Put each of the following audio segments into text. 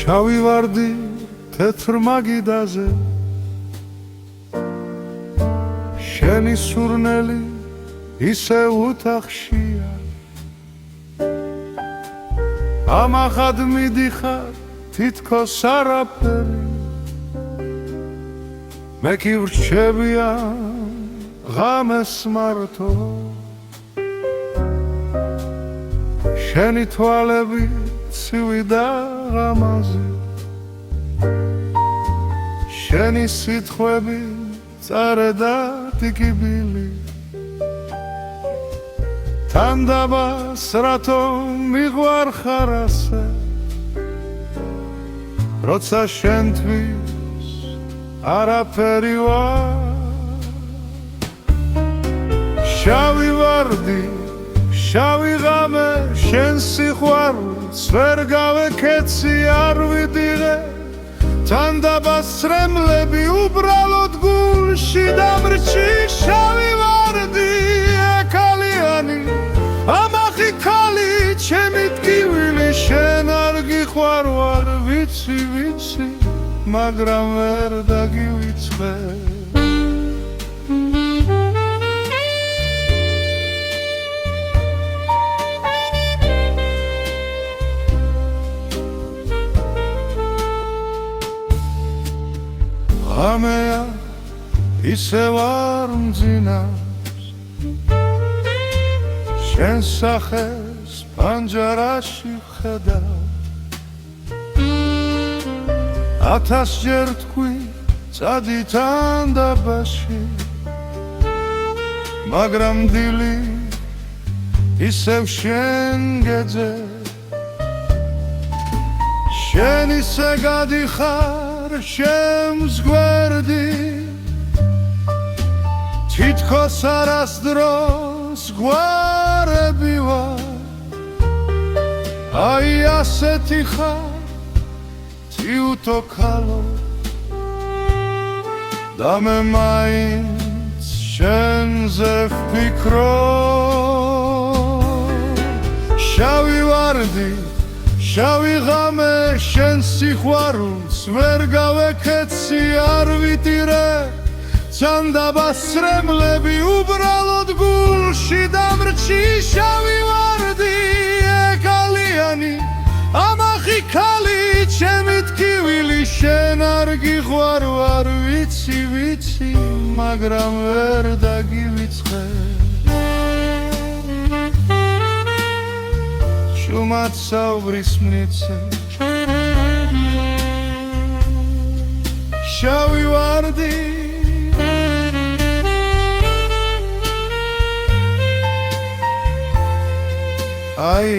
შავი ვარდი თეთრ მაგიდაზე შენი სურნელი ისე უთახშია ამახად მიდიხარ თითქოს არაფერი მე კი ვრჩებიან ღამეს მარტო შენი თვალები ცივი და ღამაზი შენი სიტყვები წარე და ტიკიბილი თან დაბას რატო მიყვარხარ ასე როცა შენთვის არაფერი ვარ შავი ვარდი შავი ღამე შენ სიყვარულს ვერ გავეკეცი არ ვიდიღე თან დაბასრემლები უბრალოდ გულში დამრჩი შავი ვარდი ეკალიანი ამახი ქალი ჩემი ტკივილი შენ არ გიყვარვარ ვიცი ვიცი მაგრამ ვერ დაგივიწყე ამეა ისე ვარ მძინავს შენ სახეს პანჯარაში ვხედავ ათასჯერ თქვი წადი თან დაბაში მაგრამ დილი ისევ შენ გეძე შენ ისე გადიხარ შემს გვერდი თითქოს არასდროს გვარები ვარ აი ასეთი ხარ თიუთო ქალო და მე მაინც შენზე ვფიქრობ შავი ვარდი შავი ღამე შენ სიყვარულს ვერ გავეკეცი არ ვიტირე თან დაბასრემლები უბრალოდ გულში დამრჩი შავი ვარდი ეკალიანი ამახი ქალი ჩემი ტკივილი შენ არ გიყვარვარ ვიცი ვიცი მაგრამ ვერ დაგივიწყე შუმად საუბრის მნიცე შავი ვარდი აი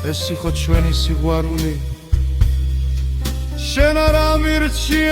ეს იყო ჩვენი სიყვარული შენ არ ამირჩი